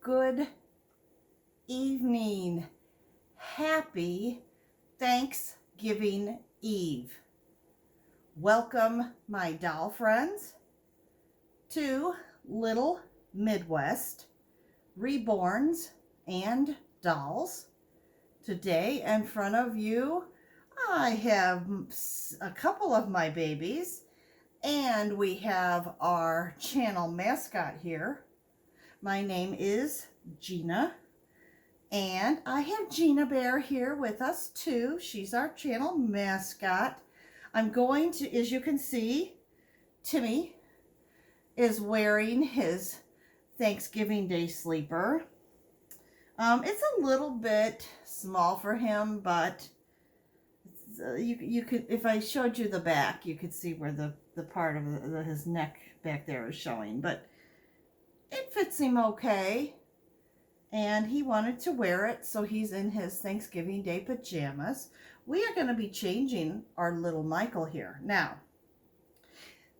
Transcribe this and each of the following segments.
Good evening. Happy Thanksgiving Eve. Welcome, my doll friends, to Little Midwest Reborns and Dolls. Today, in front of you, I have a couple of my babies, and we have our channel mascot here. My name is Gina, and I have Gina Bear here with us too. She's our channel mascot. I'm going to, as you can see, Timmy is wearing his Thanksgiving Day sleeper. It's a little bit small for him, but you could, if I showed you the back, you could see where the part of his neck back there is showing, but it fits him okay. And he wanted to wear it, so he's in his Thanksgiving Day pajamas. We are going to be changing our little Michael here. Now,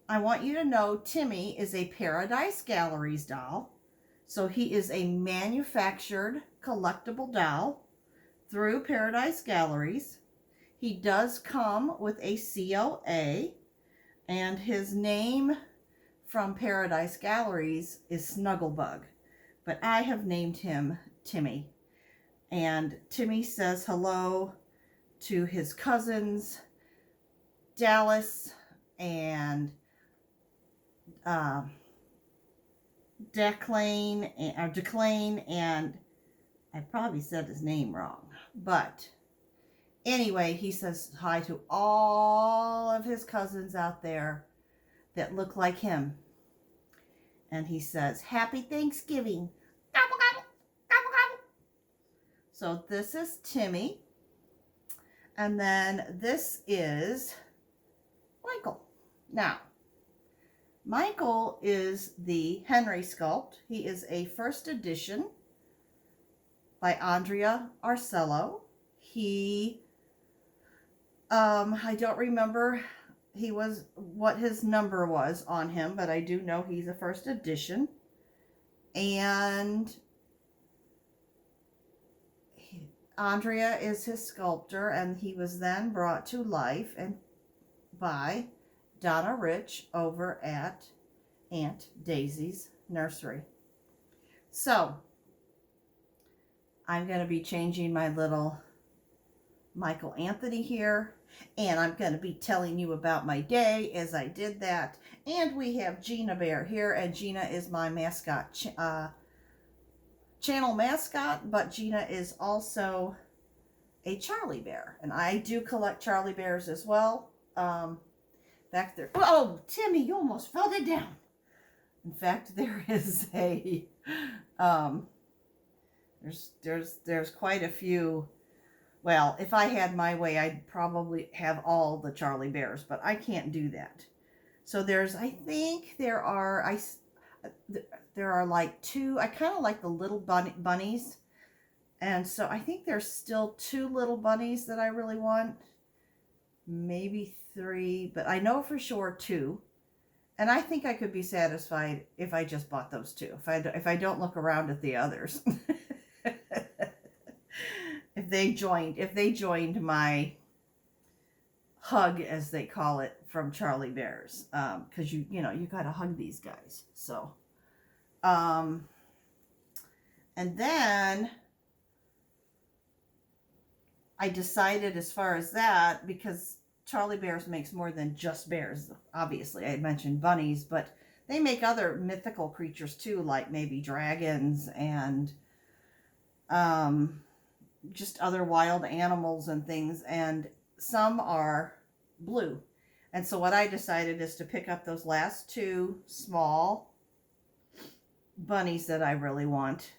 I want you to know Timmy is a Paradise Galleries doll. So he is a manufactured collectible doll through Paradise Galleries. He does come with a COA, and his name from Paradise Galleries is Snugglebug. But I have named him Timmy. And Timmy says hello to his cousins, Dallas and Declane, and I probably said his name wrong. But anyway, he says hi to all of his cousins out there that look like him. And he says, Happy Thanksgiving. Gobble, gobble, gobble, gobble. So this is Timmy. And then this is Michael. Now, Michael is the Henry sculpt. He is a first edition by Andrea Arcello. He, I don't remember what his number was on him, but I do know he's a first edition. And Andrea is his sculptor, and he was then brought to life by Donna Rich over at Aunt Daisy's nursery. So I'm going to be changing my little Michael Anthony here, and I'm going to be telling you about my day as I did that. And we have Gina Bear here, and Gina is my mascot, channel mascot, but Gina is also a Charlie Bear, and I do collect Charlie Bears as well. Back there, oh, Timmy, you almost fell it down. In fact, there is a there's quite a few. Well, if I had my way, I'd probably have all the Charlie Bears, but I can't do that. So I think there are like two. I kind of like the little bunnies, and so I think there's still two little bunnies that I really want. Maybe three, but I know for sure two. And I think I could be satisfied if I just bought those two. If I don't look around at the others. If they joined my hug, as they call it, from Charlie Bears, because you gotta hug these guys. So, and then I decided as far as that, because Charlie Bears makes more than just bears. Obviously, I mentioned bunnies, but they make other mythical creatures too, like maybe dragons and just other wild animals and things, and some are blue. And so what I decided is to pick up those last two small bunnies that I really want.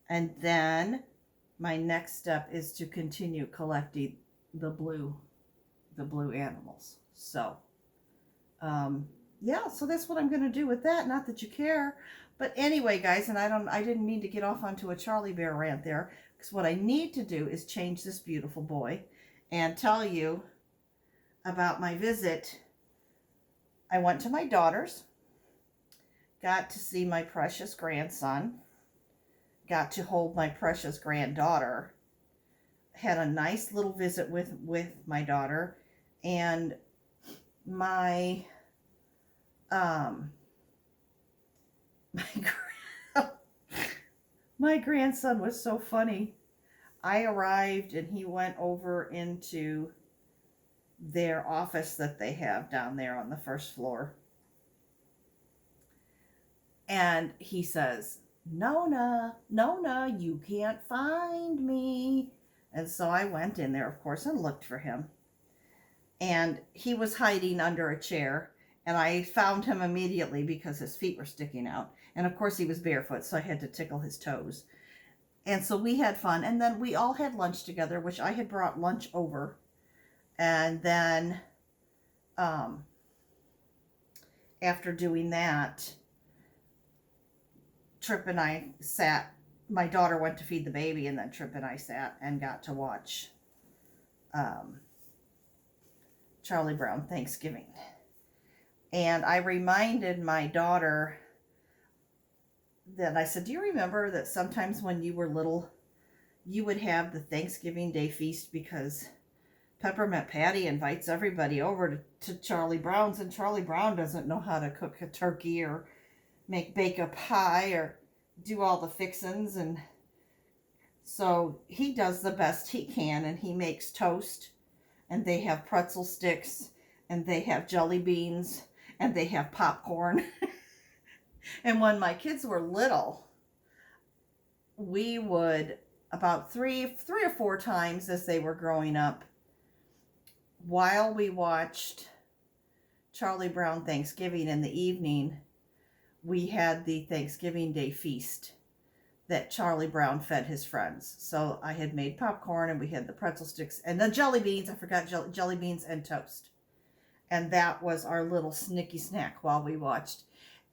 And then my next step is to continue collecting the blue animals. So, yeah, so that's what I'm going to do with that. Not that you care. But anyway, guys, and I didn't mean to get off onto a Charlie Bear rant there, because what I need to do is change this beautiful boy and tell you about my visit. I went to my daughter's, got to see my precious grandson, got to hold my precious granddaughter. Had a nice little visit with my daughter, and my um my my grandson was so funny. I arrived and he went over into their office that they have down there on the first floor. And he says, Nona, Nona, you can't find me. And so I went in there, of course, and looked for him. And he was hiding under a chair. And I found him immediately because his feet were sticking out. And of course, he was barefoot, so I had to tickle his toes. And so we had fun. And then we all had lunch together, which I had brought lunch over. And then after doing that, Trip and I sat. My daughter went to feed the baby, and then Trip and I sat and got to watch Charlie Brown Thanksgiving. And I reminded my daughter that I said, do you remember that sometimes when you were little, you would have the Thanksgiving Day feast because Peppermint Patty invites everybody over to Charlie Brown's, and Charlie Brown doesn't know how to cook a turkey or bake a pie or do all the fixins, and so he does the best he can, and he makes toast, and they have pretzel sticks, and they have jelly beans, and they have popcorn. And when my kids were little, we would about three or four times as they were growing up, while we watched Charlie Brown Thanksgiving in the evening, we had the Thanksgiving Day feast that Charlie Brown fed his friends. So I had made popcorn, and we had the pretzel sticks and the jelly beans. I forgot jelly beans and toast. And that was our little snicky snack while we watched.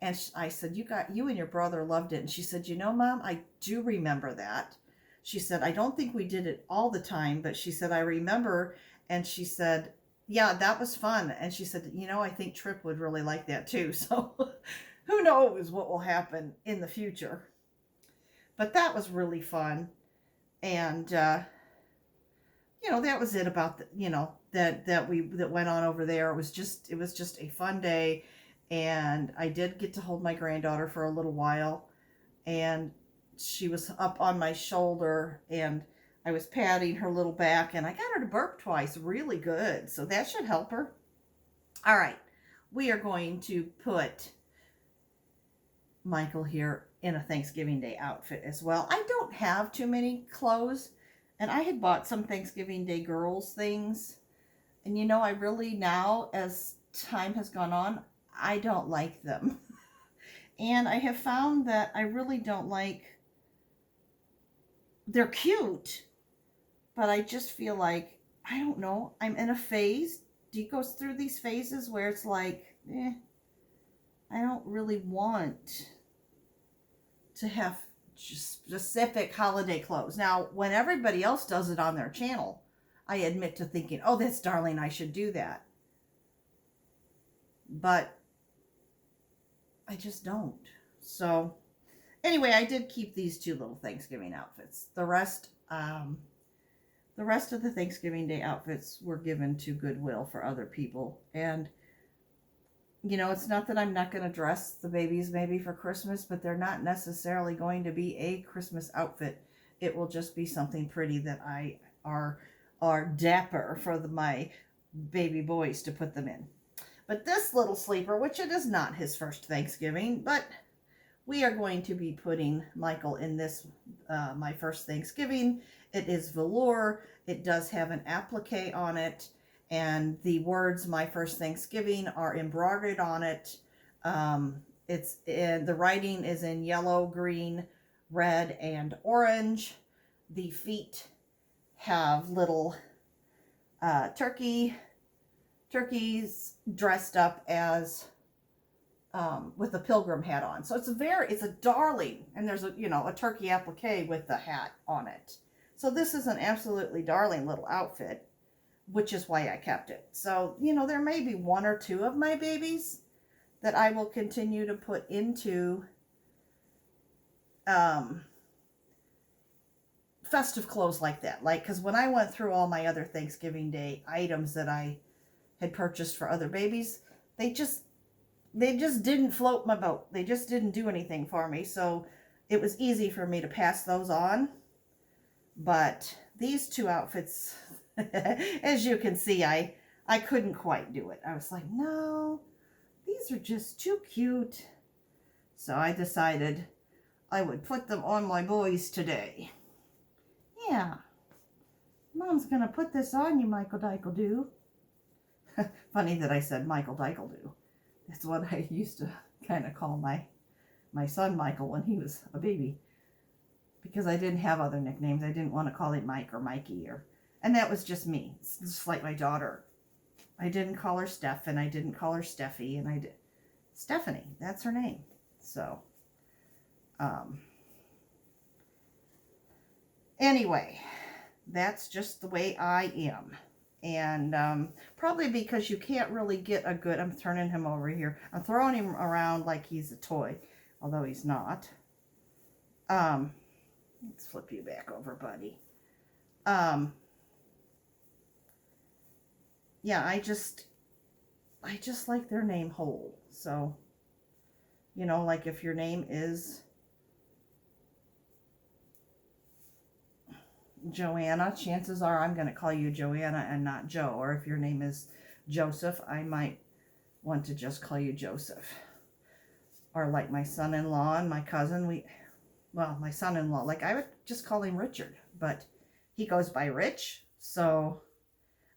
And I said, you and your brother loved it. And she said, you know, Mom, I do remember that. She said, I don't think we did it all the time, but she said, I remember. And she said, yeah, that was fun. And she said, you know, I think Trip would really like that too. So who knows what will happen in the future. But that was really fun. And, that was it about that went on over there. It was just a fun day. And I did get to hold my granddaughter for a little while. And she was up on my shoulder, and I was patting her little back, and I got her to burp twice really good. So that should help her. All right. We are going to put Michael here in a Thanksgiving Day outfit as well. I don't have too many clothes, and I had bought some Thanksgiving Day girls things. And I really now, as time has gone on, I don't like them. And I have found that I really don't like, they're cute, but I just feel like, I don't know, I'm in a phase. Do you go through these phases where it's like, I don't really want to have just specific holiday clothes. Now, when everybody else does it on their channel, I admit to thinking, oh, that's darling, I should do that. But I just don't. So anyway, I did keep these two little Thanksgiving outfits. The rest of the Thanksgiving Day outfits were given to Goodwill for other people. And it's not that I'm not going to dress the babies maybe for Christmas, but they're not necessarily going to be a Christmas outfit. It will just be something pretty that are dapper for my baby boys to put them in. But this little sleeper, which it is not his first Thanksgiving, but we are going to be putting Michael in this, my first Thanksgiving. It is velour. It does have an applique on it. And the words "My First Thanksgiving" are embroidered on it. The writing is in yellow, green, red, and orange. The feet have little turkeys dressed up as with a pilgrim hat on. So it's a darling, and there's a turkey applique with the hat on it. So this is an absolutely darling little outfit, which is why I kept it. So, there may be one or two of my babies that I will continue to put into festive clothes like that. Like, because when I went through all my other Thanksgiving Day items that I had purchased for other babies, they just didn't float my boat. They just didn't do anything for me. So it was easy for me to pass those on. But these two outfits, as you can see, I couldn't quite do it. I was like, no, these are just too cute. So I decided I would put them on my boys today. Yeah, Mom's gonna put this on you, Michael Dykle-Doo. Funny that I said Michael Dykle-Doo. That's what I used to kind of call my son Michael when he was a baby. Because I didn't have other nicknames. I didn't want to call him Mike or Mikey. And that was just me. It's just like my daughter. I didn't call her Steph, and I didn't call her Steffi, and I did Stephanie. That's her name. So, anyway, that's just the way I am. And probably because you can't really get a good, I'm turning him over here. I'm throwing him around like he's a toy, although he's not. Let's flip you back over, buddy. Yeah, I just like their name whole. So, you know, like if your name is Joanna, chances are I'm going to call you Joanna and not Joe. Or if your name is Joseph, I might want to just call you Joseph. Or like my son-in-law and my cousin, my son-in-law, like I would just call him Richard, but he goes by Rich, so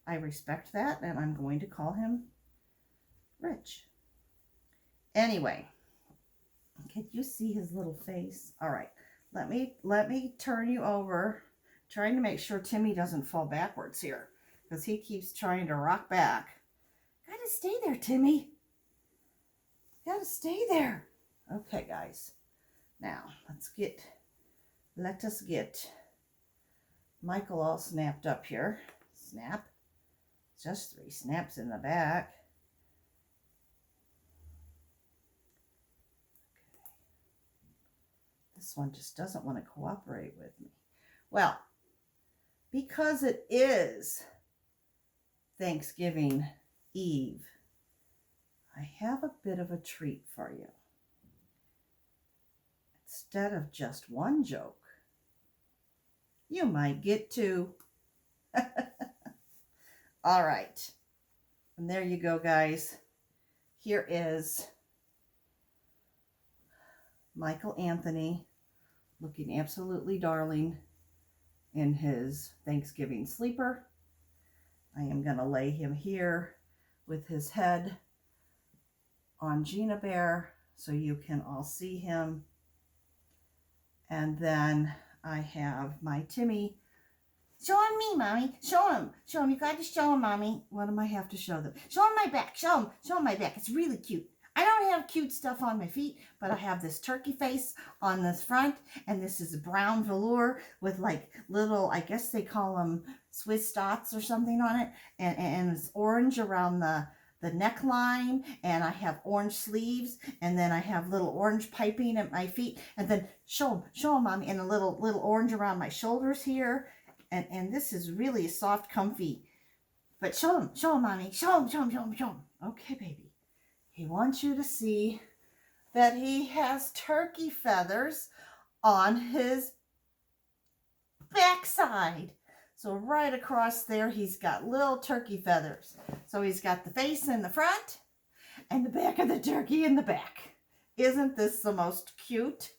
I respect that, and I'm going to call him Rich. Anyway, can you see his little face? All right, let me turn you over, trying to make sure Timmy doesn't fall backwards here, because he keeps trying to rock back. Gotta stay there, Timmy. Gotta stay there. Okay, guys. Now, let us get Michael all snapped up here. Snap. Just 3 snaps in the back. Okay. This one just doesn't want to cooperate with me. Well, because it is Thanksgiving Eve, I have a bit of a treat for you. Instead of just one joke, you might get 2. All right. And there you go, guys. Here is Michael Anthony looking absolutely darling in his Thanksgiving sleeper. I am going to lay him here with his head on Gina Bear so you can all see him. And then I have my Timmy. Show him me, Mommy. Show him. Show him. You got to show him, Mommy. What do I have to show them? Show him my back. Show him. Show him my back. It's really cute. I don't have cute stuff on my feet, but I have this turkey face on this front, and this is a brown velour with like little, I guess they call them Swiss dots or something on it, and it's orange around the neckline, and I have orange sleeves, and then I have little orange piping at my feet, and then show him, Mommy, and a little orange around my shoulders here, and this is really soft, comfy, but show him, Mommy, show him. Okay, baby. He wants you to see that he has turkey feathers on his backside. So right across there, he's got little turkey feathers. So he's got the face in the front and the back of the turkey in the back. Isn't this the most cute?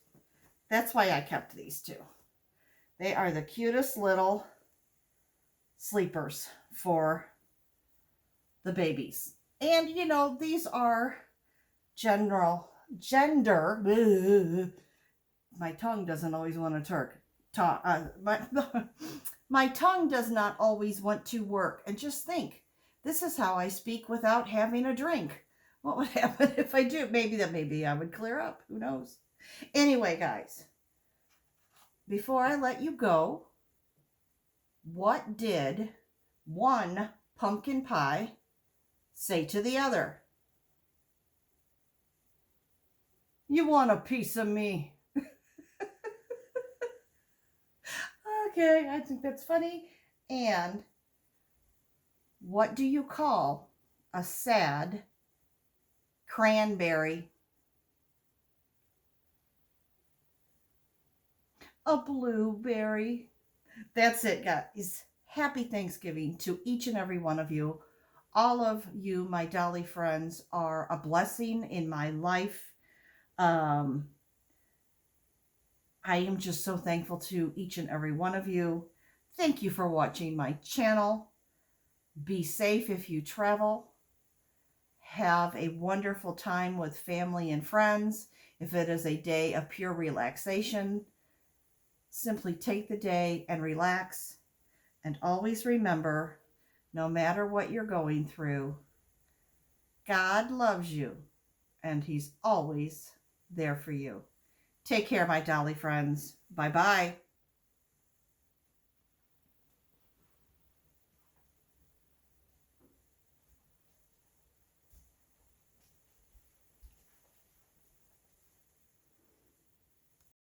That's why I kept these 2. They are the cutest little sleepers for the babies. And, you know, these are gender. My tongue doesn't always want to my tongue does not always want to work. And just think, this is how I speak without having a drink. What would happen if I do? Maybe I would clear up. Who knows? Anyway, guys, before I let you go, what did one pumpkin pie say to the other? You want a piece of me? Okay, I think that's funny. And what do you call a sad cranberry? A blueberry. That's it, guys. Happy Thanksgiving to each and every one of you. All of you, my Dolly friends, are a blessing in my life. Um, I am just so thankful to each and every one of you. Thank you for watching my channel. Be safe if you travel. Have a wonderful time with family and friends. If it is a day of pure relaxation, simply take the day and relax. And always remember, no matter what you're going through, God loves you and He's always there for you. Take care, my Dolly friends. Bye-bye.